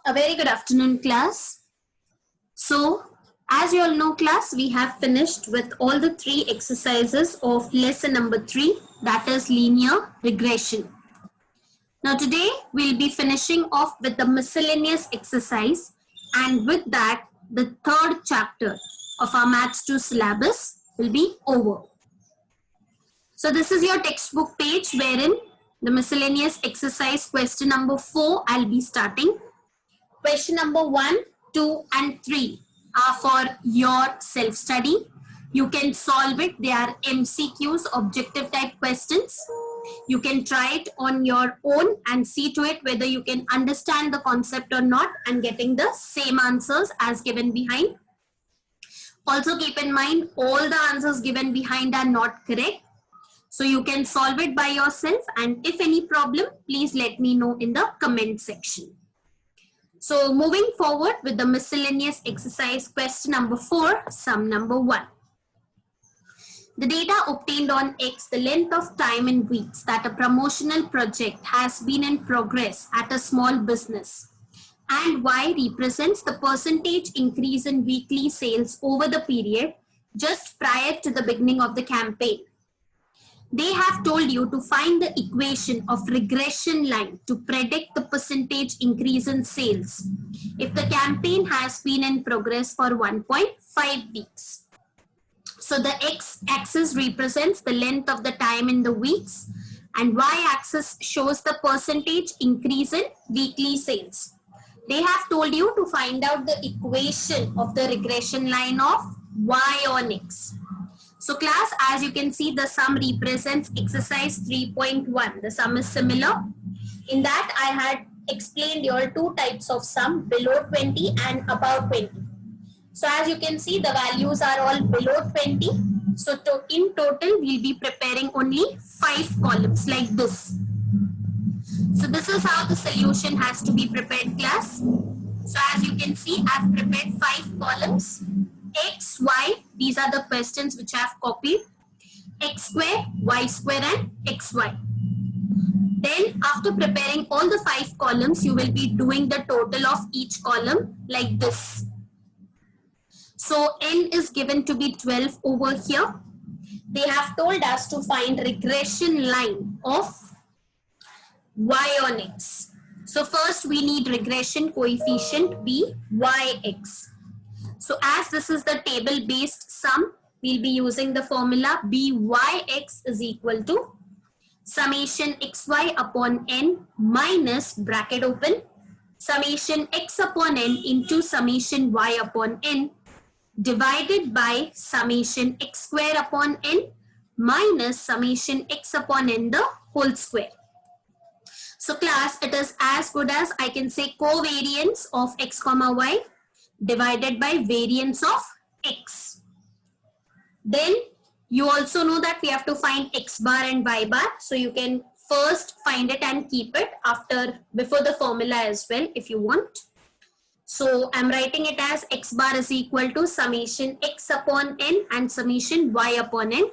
A very good afternoon, class. So, as you all know, class, we have finished with all the three exercises of lesson number 3, that is linear regression. Now, today we'll be finishing off with the miscellaneous exercise, and with that, the third chapter of our Maths 2 syllabus will be over. So, this is your textbook page wherein the miscellaneous exercise question number 4 I'll be starting. Question number 1, 2 and 3 are for your self-study. You can solve it. They are MCQs, objective type questions. You can try it on your own and see to it whether you can understand the concept or not and getting the same answers as given behind. Also keep in mind all the answers given behind are not correct. So you can solve it by yourself, and if any problem, please let me know in the comment section. So moving forward with the miscellaneous exercise question number 4, sum number 1. The data obtained on X, the length of time in weeks that a promotional project has been in progress at a small business, and Y represents the percentage increase in weekly sales over the period just prior to the beginning of the campaign. They have told you to find the equation of regression line to predict the percentage increase in sales if the campaign has been in progress for 1.5 weeks. So the x-axis represents the length of the time in the weeks, and y-axis shows the percentage increase in weekly sales. They have told you to find out the equation of the regression line of y on x. So class, as you can see, the sum represents exercise 3.1. The sum is similar. In that, I had explained your two types of sum, below 20 and above 20. So as you can see, the values are all below 20. So in total, we'll be preparing only 5 columns like this. So this is how the solution has to be prepared, class. So as you can see, I've prepared 5 columns. X, Y, these are the questions which I have copied. X square, Y square and XY. Then after preparing all the 5 columns, you will be doing the total of each column like this. So N is given to be 12 over here. They have told us to find regression line of Y on X. So first we need regression coefficient be YX. So as this is the table based sum, we'll be using the formula BYX is equal to summation XY upon N minus bracket open summation X upon N into summation Y upon N divided by summation X square upon N minus summation X upon N the whole square. So class, it is as good as I can say covariance of X comma Y divided by variance of X. Then you also know that we have to find X bar and Y bar. So you can first find it and keep it before the formula as well if you want. So I'm writing it as X bar is equal to summation X upon N and summation Y upon N,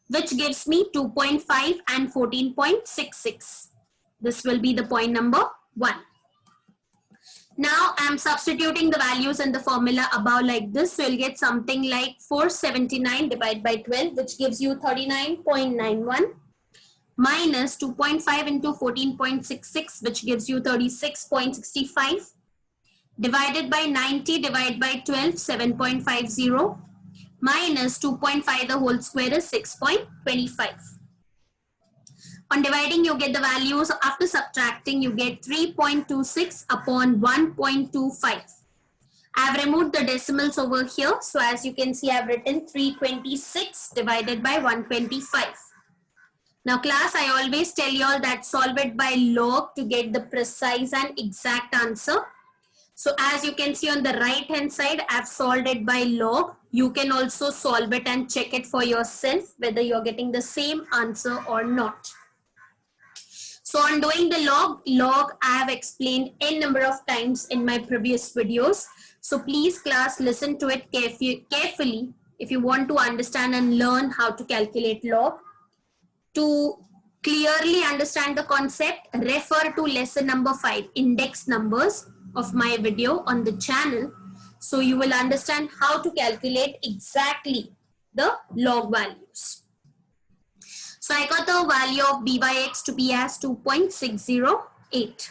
which gives me 2.5 and 14.66. This will be the point number 1. Now I'm substituting the values in the formula above like this. So you'll get something like 479 divided by 12, which gives you 39.91 minus 2.5 into 14.66, which gives you 36.65 divided by 90 divided by 12, 7.50 minus 2.5 the whole square is 6.25. On dividing, you get the values. After subtracting, you get 3.26 upon 1.25. I have removed the decimals over here. So as you can see, I have written 326 divided by 125. Now class, I always tell you all that solve it by log to get the precise and exact answer. So as you can see on the right hand side, I have solved it by log. You can also solve it and check it for yourself whether you're getting the same answer or not. So on doing the log I have explained n number of times in my previous videos. So please class, listen to it carefully if you want to understand and learn how to calculate log. To clearly understand the concept, refer to lesson number 5, index numbers, of my video on the channel. So you will understand how to calculate exactly the log values. So I got the value of byx to be as 2.608.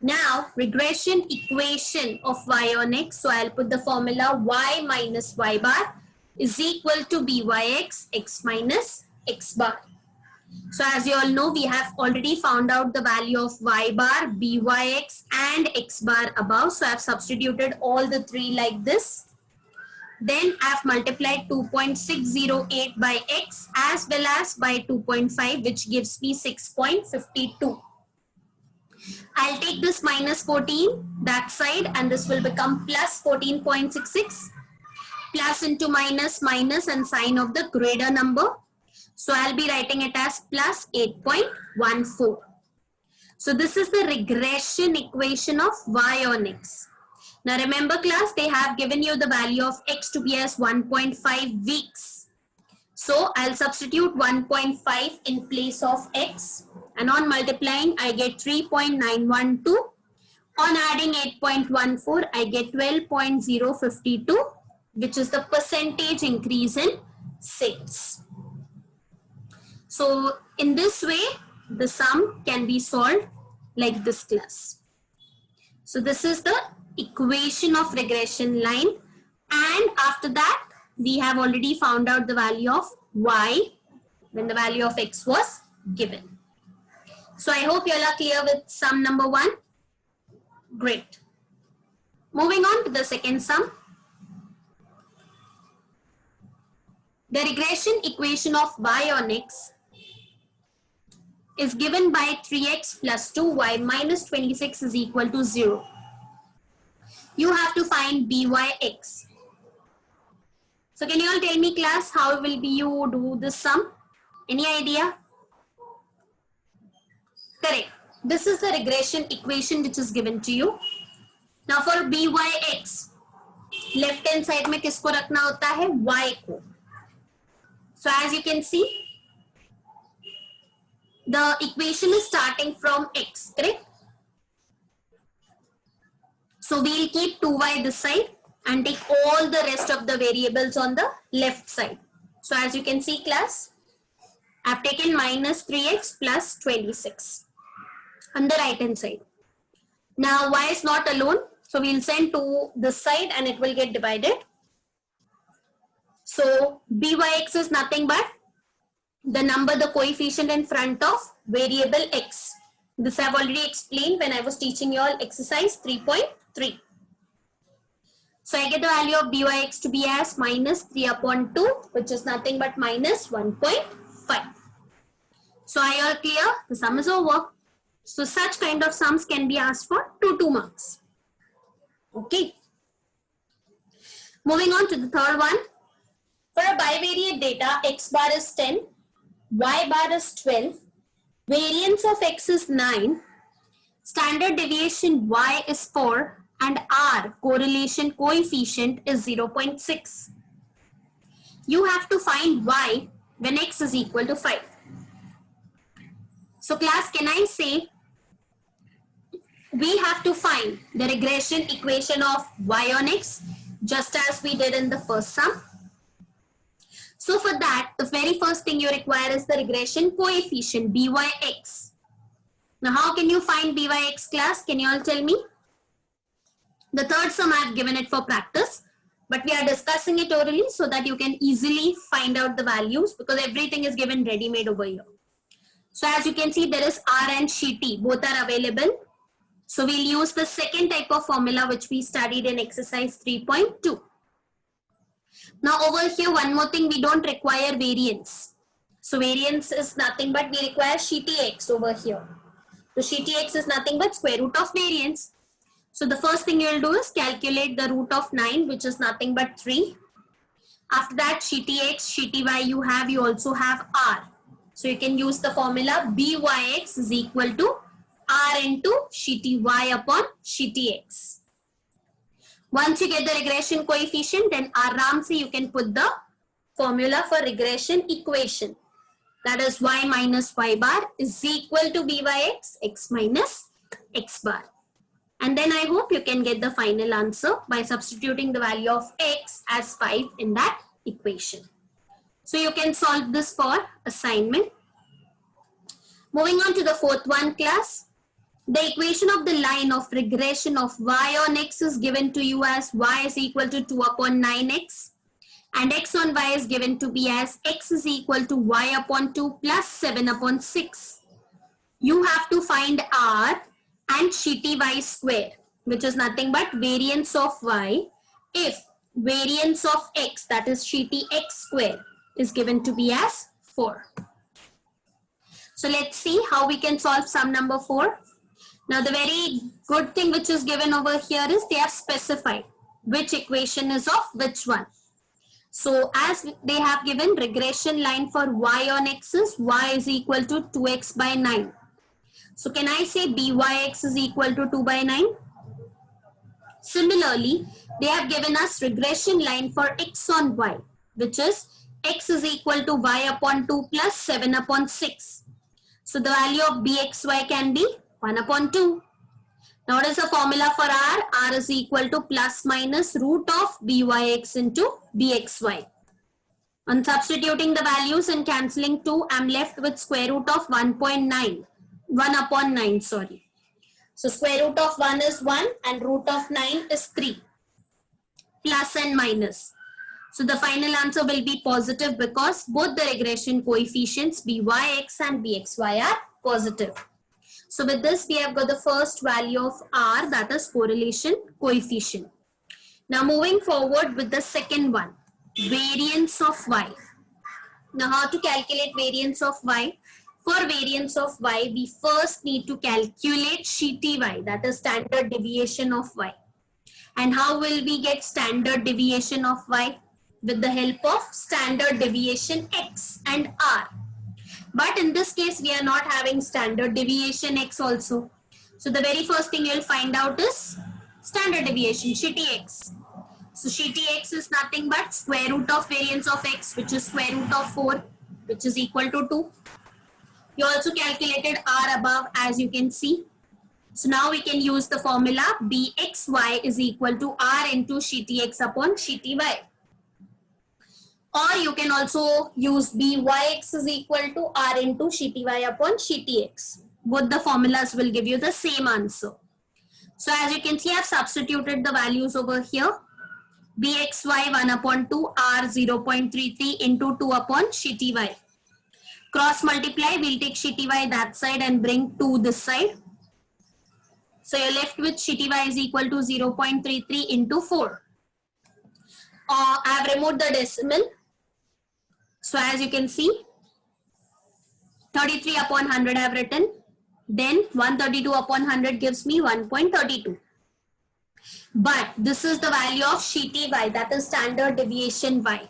Now regression equation of y on x. So I'll put the formula y minus y bar is equal to byx x minus x bar. So as you all know, we have already found out the value of y bar, byx and x bar above. So I've substituted all the three like this. Then I've multiplied 2.608 by x as well as by 2.5, which gives me 6.52. I'll take this minus 14 that side and this will become plus 14.66. Plus into minus, minus and sign of the greater number. So I'll be writing it as plus 8.14. So this is the regression equation of y on x. Now remember class, they have given you the value of x to be as 1.5 weeks. So I'll substitute 1.5 in place of x. And on multiplying, I get 3.912. On adding 8.14, I get 12.052, which is the percentage increase in sales. So in this way, the sum can be solved like this class. So this is the equation of regression line. And after that, we have already found out the value of y when the value of x was given. So I hope you all are clear with sum number 1. Great. Moving on to the second sum. The regression equation of y on x is given by 3x plus 2y minus 26 is equal to 0. You have to find byx. So can you all tell me class, how will you do this sum? Any idea? Correct. This is the regression equation which is given to you. Now for byx, left hand side में किसको रखना होता है? Y को. So as you can see, the equation is starting from x, correct? So we'll keep 2y this side and take all the rest of the variables on the left side. So as you can see class, I've taken minus 3x plus 26 on the right hand side. Now y is not alone, so we'll send to this side and it will get divided. So byx is nothing but the number, the coefficient in front of variable x. This I've already explained when I was teaching you all exercise 3.3. So I get the value of byx to be as minus 3 upon 2, which is nothing but minus 1.5. So are you all clear? The sum is over. So such kind of sums can be asked for 2 marks. Okay. Moving on to the third one. For a bivariate data, x bar is 10, y bar is 12, variance of x is 9, standard deviation y is 4, and r, correlation coefficient, is 0.6. You have to find y when x is equal to 5. So class, can I say we have to find the regression equation of y on x just as we did in the first sum? So for that, the very first thing you require is the regression coefficient, byx. Now how can you find byx class? Can you all tell me? The third sum I have given it for practice, but we are discussing it orally so that you can easily find out the values because everything is given ready-made over here. So as you can see, there is R and Ct, both are available. So we'll use the second type of formula which we studied in exercise 3.2. Now over here, one more thing, we don't require variance. So variance is nothing but we require Ctx over here. So Ctx is nothing but square root of variance. So the first thing you will do is calculate the root of 9, which is nothing but 3. After that, Ctx, Cty you also have R. So you can use the formula byx is equal to R into Cty upon Ctx. Once you get the regression coefficient, then aram se you can put the formula for regression equation. That is y minus y bar is equal to byx, x minus x bar. And then I hope you can get the final answer by substituting the value of x as 5 in that equation. So you can solve this for assignment. Moving on to the fourth one class. The equation of the line of regression of y on x is given to you as y is equal to 2 upon 9x. And x on y is given to be as x is equal to y upon 2 plus 7 upon 6. You have to find r and shitty y square, which is nothing but variance of y if variance of x, that is shitty x square, is given to be as 4. So let's see how we can solve sum number 4. Now the very good thing which is given over here is they have specified which equation is of which one. So as they have given regression line for y on x is y is equal to 2x by 9. So can I say byx is equal to 2 by 9? Similarly, they have given us regression line for x on y, which is x is equal to y upon 2 plus 7 upon 6. So the value of bxy can be 1 upon 2. Now what is the formula for r? R is equal to plus minus root of byx into bxy. On substituting the values and cancelling 2, I am left with square root of 1.9. 1 upon 9, sorry. So square root of 1 is 1 and root of 9 is 3. Plus and minus. So the final answer will be positive because both the regression coefficients byx and bxy are positive. So with this we have got the first value of r, that is correlation coefficient. Now moving forward with the second one, variance of y. Now how to calculate variance of y? For variance of y, we first need to calculate shitty y, that is standard deviation of y. And how will we get standard deviation of y? With the help of standard deviation x and r. But in this case, we are not having standard deviation x also. So the very first thing you'll find out is standard deviation, shitty x. So shitty x is nothing but square root of variance of x, which is square root of 4, which is equal to 2. You also calculated r above, as you can see. So now we can use the formula bxy is equal to r into shitty x upon shitty y. Or you can also use byx is equal to r into shitty y upon shitty x. Both the formulas will give you the same answer. So as you can see, I have substituted the values over here. bxy 1 upon 2, r 0.33 into 2 upon shitty y. Cross multiply, we'll take shitty y that side and bring 2 this side. So you're left with shitty y is equal to 0.33 into 4. I have removed the decimal. So as you can see, 33 upon 100 I have written. Then 132 upon 100 gives me 1.32. But this is the value of shitty y, that is standard deviation y.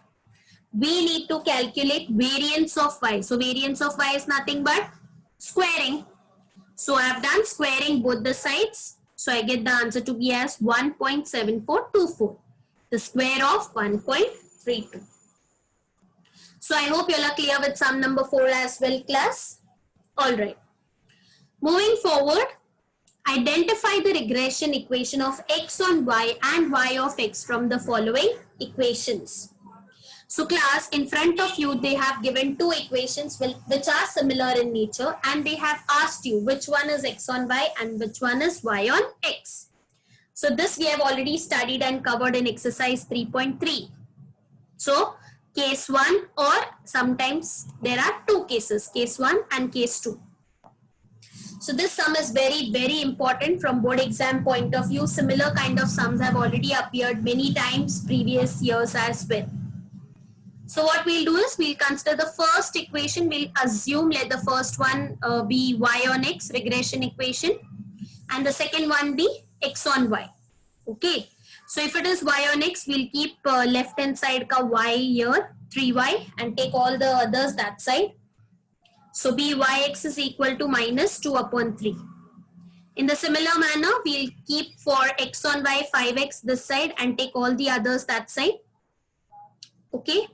We need to calculate variance of y. So variance of y is nothing but squaring. So I have done squaring both the sides. So I get the answer to be as 1.7424. The square of 1.32. So I hope you all are clear with sum number 4 as well, class. Alright. Moving forward, identify the regression equation of x on y and y of x from the following equations. So class, in front of you, they have given two equations which are similar in nature, and they have asked you which one is x on y and which one is y on x. So this we have already studied and covered in exercise 3.3. So case 1, or sometimes there are two cases, case 1 and case 2. So this sum is very, very important from board exam point of view. Similar kind of sums have already appeared many times previous years as well. So what we'll do is we'll consider the first equation. We'll assume let the first one be y on x, regression equation, and the second one be x on y. Okay. So if it is y on x, we'll keep left hand side ka y here, 3y, and take all the others that side. So byx is equal to minus 2 upon 3. In the similar manner, we'll keep for x on y 5x this side and take all the others that side. Okay.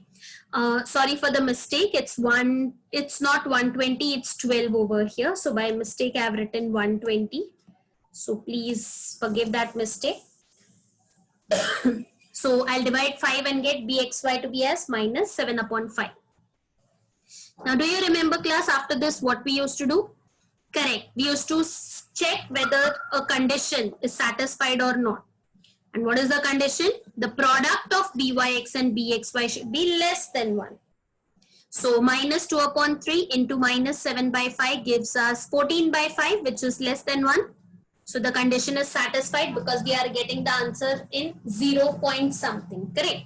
Sorry for the mistake. It's not 120, it's 12 over here. So by mistake, I have written 120. So please forgive that mistake. So I'll divide 5 and get bxy to be as minus 7 upon 5. Now do you remember class, after this what we used to do? Correct. We used to check whether a condition is satisfied or not. And what is the condition? The product of byx and bxy should be less than 1. So minus 2 upon 3 into minus 7 by 5 gives us 14 by 5, which is less than 1. So the condition is satisfied because we are getting the answer in 0 point something, correct?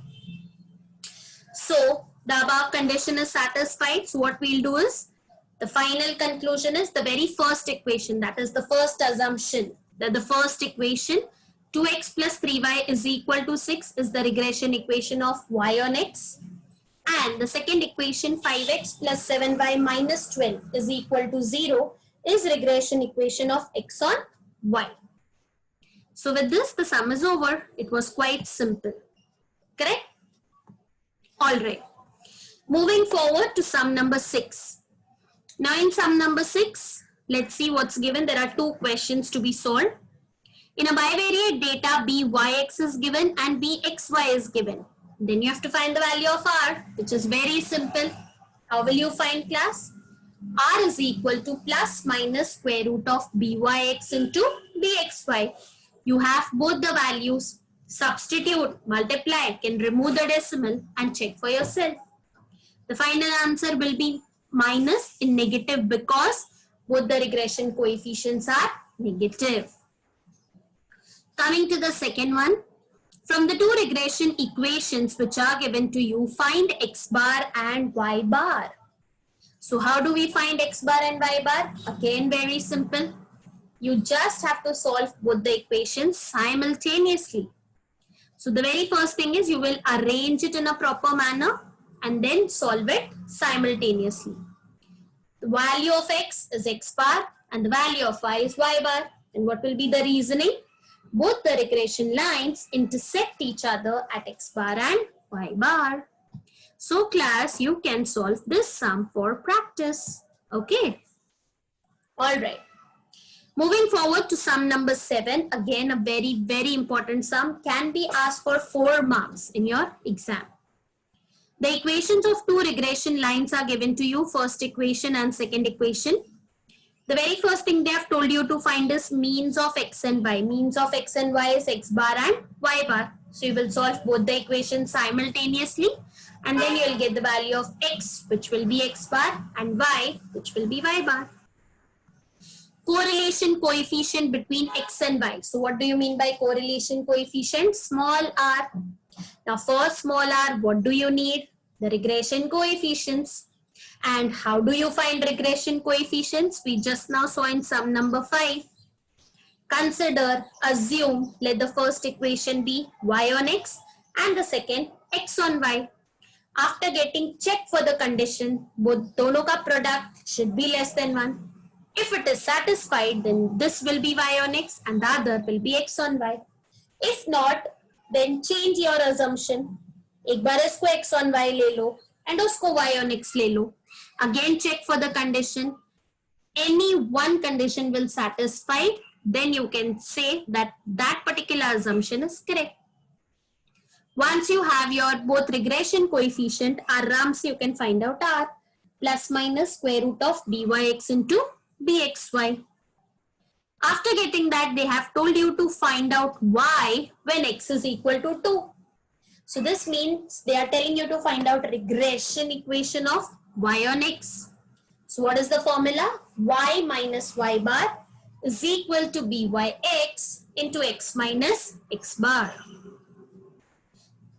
So the above condition is satisfied. So what we'll do is, the final conclusion is the very first equation, that is the first assumption, that the first equation 2x plus 3y is equal to 6 is the regression equation of y on x. And the second equation 5x plus 7y minus 12 is equal to 0 is regression equation of x on y. So with this the sum is over. It was quite simple. Correct? Alright. Moving forward to sum number 6. Now in sum number 6, let's see what's given. There are two questions to be solved. In a bivariate data, byx is given and bxy is given. Then you have to find the value of r, which is very simple. How will you find, class? R is equal to plus minus square root of byx into bxy. You have both the values. Substitute, multiply, can remove the decimal and check for yourself. The final answer will be minus in negative because both the regression coefficients are negative. Coming to the second one. From the two regression equations which are given to you, find x bar and y bar. So how do we find x bar and y bar? Again, very simple. You just have to solve both the equations simultaneously. So the very first thing is you will arrange it in a proper manner and then solve it simultaneously. The value of x is x bar and the value of y is y bar. And what will be the reasoning? Both the regression lines intersect each other at x bar and y bar. So class, you can solve this sum for practice. Okay. Alright. Moving forward to sum number 7. Again, a very important sum, can be asked for 4 marks in your exam. The equations of two regression lines are given to you, first equation and second equation. The very first thing they have told you to find is means of x and y. Means of x and y is x bar and y bar. So you will solve both the equations simultaneously and then you will get the value of x, which will be x bar, and y, which will be y bar. Correlation coefficient between x and y. So what do you mean by correlation coefficient? Small r. Now for small r, what do you need? The regression coefficients. And how do you find regression coefficients? We just now saw in sum number 5. Consider, assume, let the first equation be y on x and the second x on y. After getting checked for the condition, both dono ka product should be less than 1. If it is satisfied, then this will be y on x and the other will be x on y. If not, then change your assumption. एक बार इसको x on y ले लो and उसको y on x ले लो. Again check for the condition. Any one condition will satisfy, then you can say that that particular assumption is correct. Once you have your both regression coefficient, आराम से you can find out r, plus minus square root of byx into bxy. After getting that, they have told you to find out y when x is equal to 2. So this means they are telling you to find out regression equation of y on x. So what is the formula? Y minus y bar is equal to byx into x minus x bar.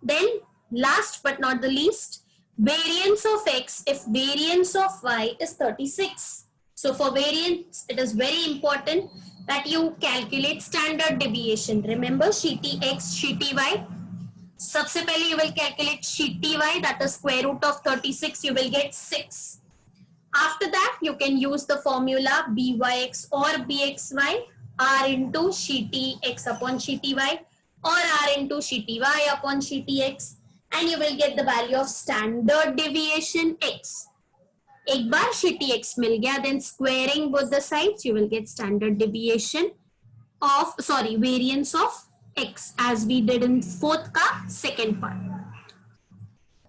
Then last but not the least, variance of x if variance of y is 36. So for variance, it is very important that you calculate standard deviation. Remember, sheety x, sheety y. सबसे पहले you will calculate sheety y, that is square root of 36, you will get 6. After that, you can use the formula byx or bxy, r into sheety x upon sheety y, or r into sheety y upon sheety x, and you will get the value of standard deviation x. एक बार sheety x मिल गया, then squaring both the sides, you will get standard deviation variance of x as we did in fourth ka second part.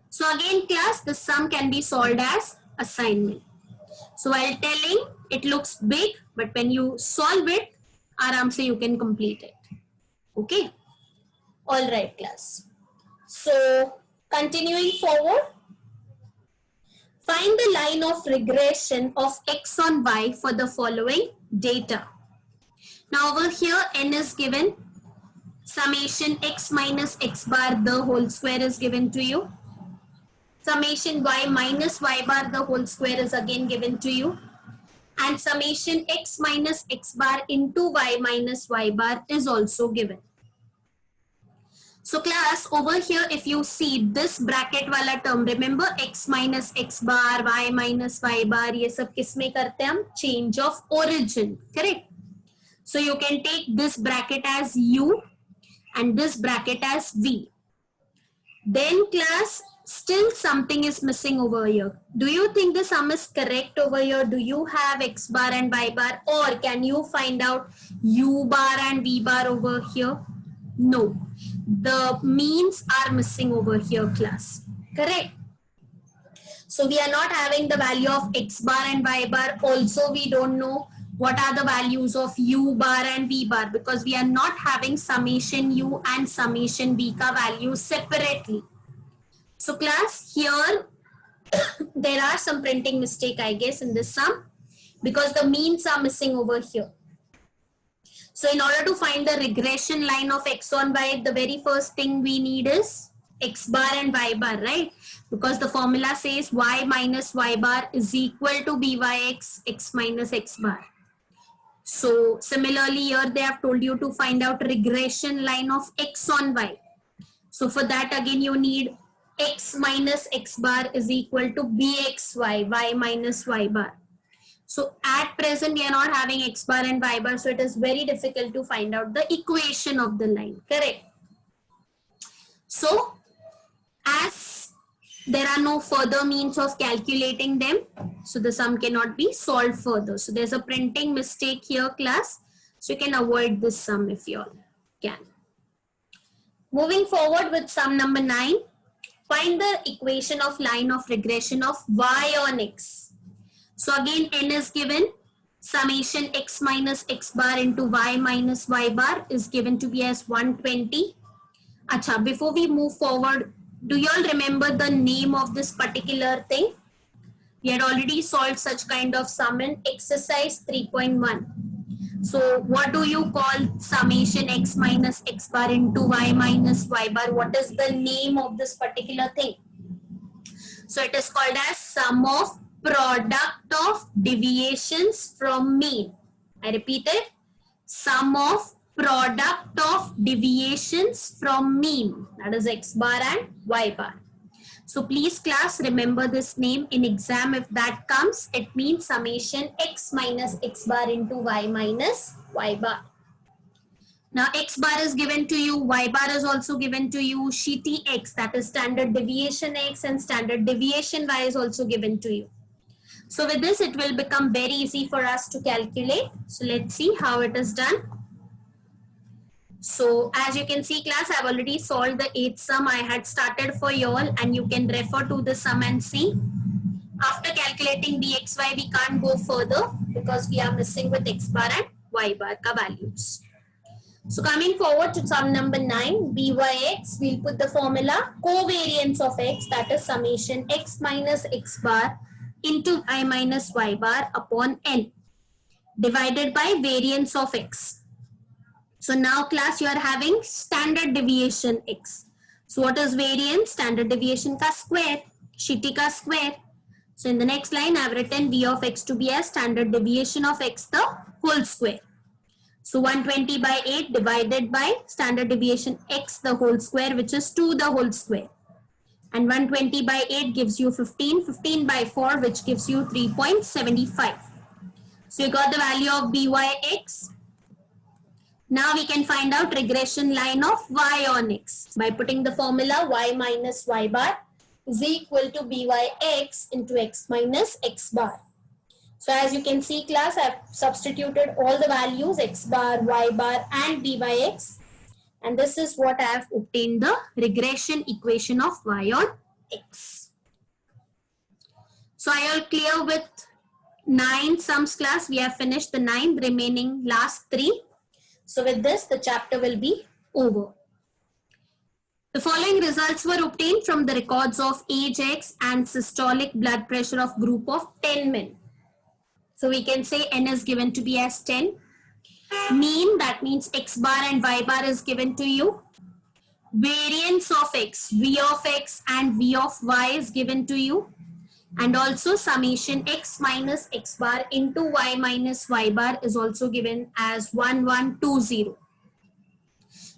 So again class, the sum can be solved as assignment. So while telling, it looks big, but when you solve it, aram se you can complete it. Okay. All right class. So continuing forward, find the line of regression of x on y for the following data. Now over here n is given, summation x minus x bar the whole square is given to you. Summation y minus y bar the whole square is again given to you. And summation x minus x bar into y minus y bar is also given. So class, over here if you see this bracket wala term, remember x minus x bar, y minus y bar, ये सब किसमें करते हैं हम? Change of origin, correct? So you can take this bracket as u and this bracket as v. Then class, still something is missing over here. Do you think the sum is correct over here? Do you have x bar and y bar, or can you find out u bar and v bar over here? No, the means are missing over here class, correct? So we are not having the value of x bar and y bar. Also we don't know what are the values of u bar and v bar, because we are not having summation u and summation v ka values separately. So class, here there are some printing mistake I guess in this sum, because the means are missing over here. So in order to find the regression line of x on y, the very first thing we need is x bar and y bar, right? Because the formula says y minus y bar is equal to byx x minus x bar. So similarly here they have told you to find out regression line of x on y. So for that again you need x minus x bar is equal to bxy, y minus y bar. So at present we are not having x bar and y bar, so it is very difficult to find out the equation of the line, correct? So as there are no further means of calculating them, so the sum cannot be solved further. So there's a printing mistake here class, so you can avoid this sum if you all can. Moving forward with sum number 9, find the equation of line of regression of y on x. So again n is given, summation x minus x bar into y minus y bar is given to be as 120. Acha, before we move forward, do you all remember the name of this particular thing? We had already solved such kind of sum in exercise 3.1. So what do you call summation x minus x bar into y minus y bar? What is the name of this particular thing? So it is called as sum of product of deviations from mean. I repeat it, sum of product of deviations from mean, that is x bar and y bar. So please class remember this name in exam. If that comes, it means summation x minus x bar into y minus y bar. Now x bar is given to you, y bar is also given to you, sheety x, that is standard deviation x, and standard deviation y is also given to you. So with this it will become very easy for us to calculate. So let's see how it is done. So as you can see class, I have already solved the 8th sum I had started for you all, and you can refer to the sum and see. After calculating dxy, we can't go further because we are missing with x bar and y bar ka values. So coming forward to sum number 9, byx, we'll put the formula covariance of x, that is summation x minus x bar into I minus y bar upon n divided by variance of x. So now class, you are having standard deviation x. So what is variance? Standard deviation ka square, sheety ka square. So in the next line I have written v of x to be as standard deviation of x the whole square. So 120 by 8 divided by standard deviation x the whole square, which is 2 the whole square. And 120 by 8 gives you 15, 15 by 4 which gives you 3.75. So you got the value of byx. Now we can find out regression line of y on x by putting the formula y minus y bar is equal to byx into x minus x bar. So as you can see class, I've substituted all the values x bar, y bar and d by x. And this is what I have obtained the regression equation of y on x. So are you all clear with 9 sums class? We have finished the 9 remaining last 3. So with this, the chapter will be over. The following results were obtained from the records of age X and systolic blood pressure of group of 10 men. So we can say N is given to be as 10. Mean, that means X bar and Y bar is given to you. Variance of X, V of X and V of Y is given to you. And also summation X minus X bar into Y minus Y bar is also given as 1120.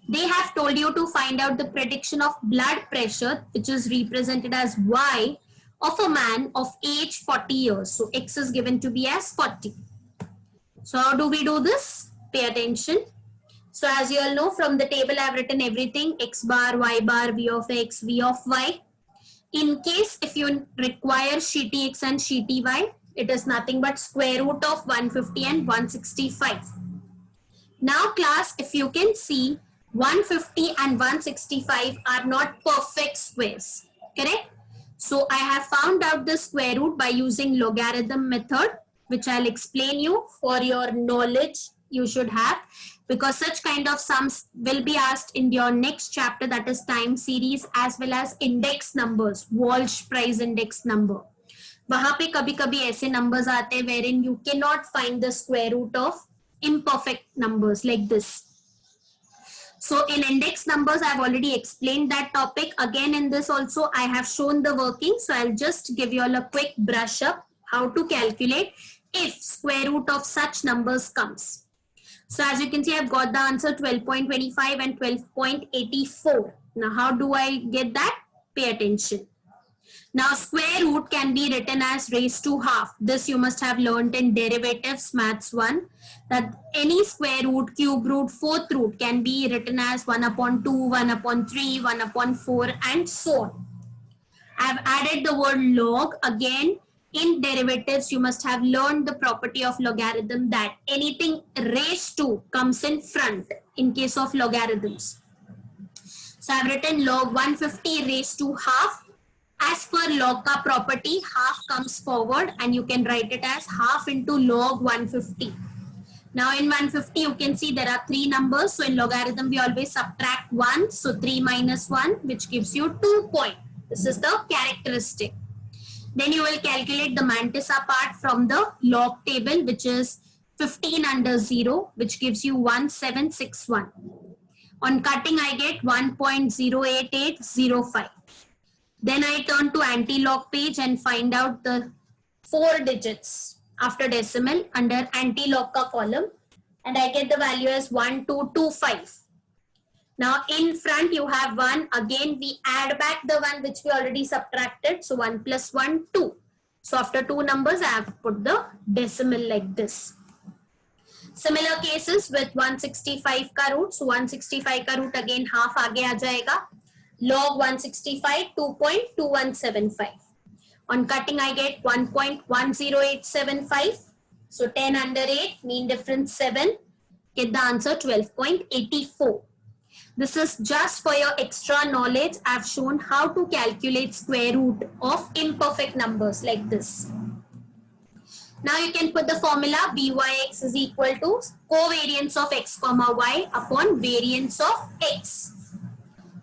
They have told you to find out the prediction of blood pressure, which is represented as Y, of a man of age 40 years. So X is given to be as 40. So how do we do this? Pay attention. So as you all know, from the table I have written everything, X bar, Y bar, V of X, V of Y. In case if you require sheety X and sheety Y, it is nothing but square root of 150 and 165. Now class, if you can see, 150 and 165 are not perfect squares, correct? So I have found out the square root by using logarithm method, which I'll explain you for your knowledge you should have, because such kind of sums will be asked in your next chapter, that is time series, as well as index numbers, Walsh price index number. वहाँ पे कभी-कभी ऐसे numbers आते हैं wherein you cannot find the square root of imperfect numbers like this. So in index numbers, I've already explained that topic. Again, in this also, I have shown the working. So I'll just give you all a quick brush up how to calculate if square root of such numbers comes. So as you can see, I've got the answer 12.25 and 12.84. Now, how do I get that? Pay attention. Now, square root can be written as raised to half. This you must have learned in derivatives, maths 1. That any square root, cube root, fourth root can be written as 1 upon 2, 1 upon 3, 1 upon 4 and so on. I have added the word log. Again, in derivatives, you must have learned the property of logarithm that anything raised to comes in front in case of logarithms. So I have written log 150 raised to half. As per log ka property, half comes forward and you can write it as half into log 150. Now in 150, you can see there are 3 numbers. So in logarithm, we always subtract 1. So 3 minus 1, which gives you 2 point. This is the characteristic. Then you will calculate the mantissa part from the log table, which is 15 under 0, which gives you 1761. On cutting, I get 1.08805. Then I turn to anti-log page and find out the 4 digits after decimal under anti-log ka column, and I get the value as 1225. Now in front you have 1. Again we add back the 1 which we already subtracted. So 1 plus 1, 2. So after 2 numbers I have put the decimal like this. Similar cases with 165 ka root. So 165 ka root again half aage aa jayega. Log 165, 2.2175. On cutting, I get 1.10875. So 10 under 8, mean difference 7. Get the answer 12.84. This is just for your extra knowledge. I've shown how to calculate square root of imperfect numbers like this. Now you can put the formula Byx is equal to covariance of x comma y upon variance of x.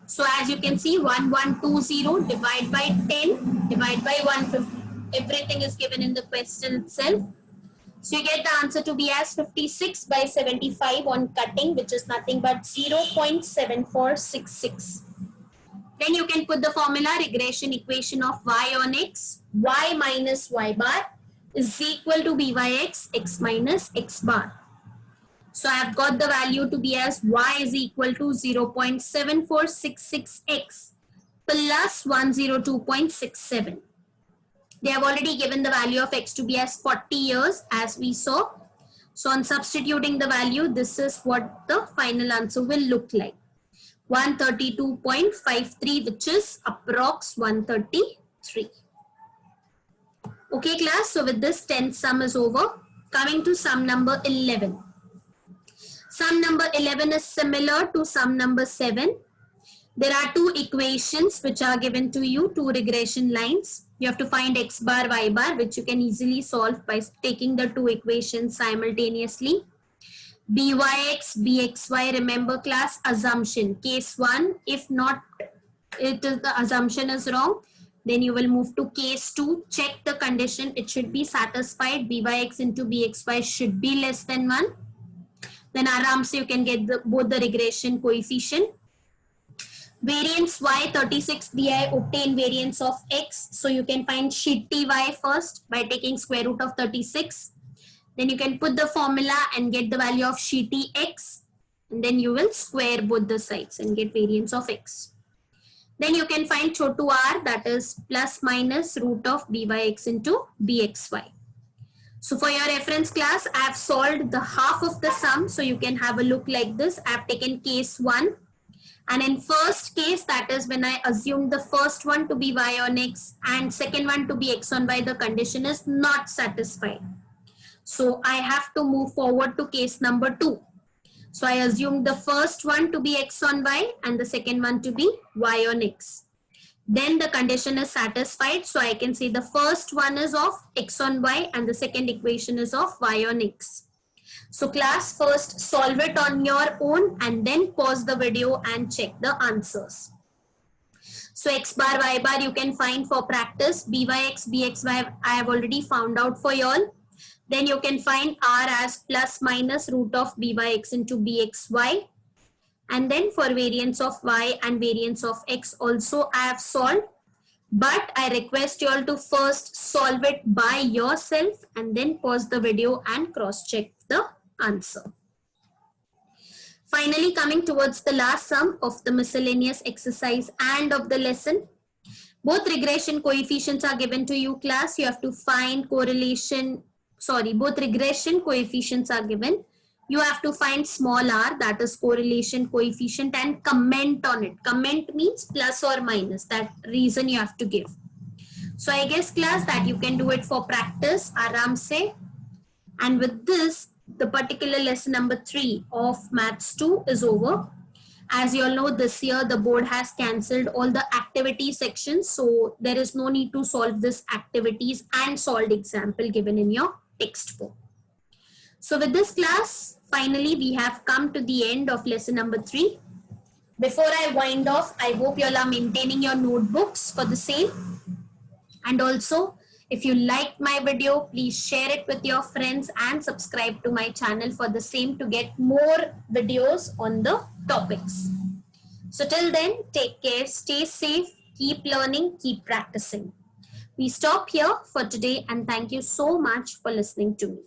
So as you can see, 1120 divided by 10 divided by 150. Everything is given in the question itself. So you get the answer to be as 56 by 75 on cutting, which is nothing but 0.7466. Then you can put the formula regression equation of y on x. Y minus y bar is equal to Byx, x minus x bar. So I have got the value to be as y is equal to 0.7466x plus 102.67. They have already given the value of x to be as 40 years as we saw. So on substituting the value, this is what the final answer will look like. 132.53, which is approx 133. Okay class, so with this 10th sum is over. Coming to sum number 11. Sum number 11 is similar to sum number 7. There are two equations which are given to you, two regression lines. You have to find x bar, y bar, which you can easily solve by taking the two equations simultaneously. Byx, bxy, remember class, assumption. Case 1, if not, the assumption is wrong, then you will move to case 2. Check the condition, it should be satisfied. Byx into bxy should be less than 1. Then aram se you can get both the regression coefficient. Variance y 36 di, obtain variance of x. So you can find sheet ty first by taking square root of 36. Then you can put the formula and get the value of sheet x. And then you will square both the sides and get variance of x. Then you can find chotu r, that is plus minus root of byx into bxy. So for your reference class, I have solved the half of the sum. So you can have a look like this. I have taken case 1. And in first case, that is when I assumed the first one to be y on x and second one to be x on y, the condition is not satisfied. So I have to move forward to case number 2. So I assumed the first one to be x on y and the second one to be y on x. Then the condition is satisfied. So I can say the first one is of x on y and the second equation is of y on x. So class, first solve it on your own and then pause the video and check the answers. So x bar, y bar you can find for practice. Byx, bxy I have already found out for y'all. Then you can find r as plus minus root of byx into bxy. And then for variance of y and variance of x also I have solved. But I request you all to first solve it by yourself and then pause the video and cross-check the answer. Finally, coming towards the last sum of the miscellaneous exercise and of the lesson. Both regression coefficients are given to you class. You have to find correlation, both regression coefficients are given. You have to find small r, that is correlation coefficient, and comment on it. Comment means plus or minus, that reason you have to give. So I guess class that you can do it for practice, aram se. And with this, the particular lesson number 3 of Maths 2 is over. As you all know, this year the board has cancelled all the activity sections. So there is no need to solve this activities and solved example given in your textbook. So with this class, finally we have come to the end of lesson number 3. Before I wind off, I hope you all are maintaining your notebooks for the same. And also, if you liked my video, please share it with your friends and subscribe to my channel for the same to get more videos on the topics. So till then, take care, stay safe, keep learning, keep practicing. We stop here for today and thank you so much for listening to me.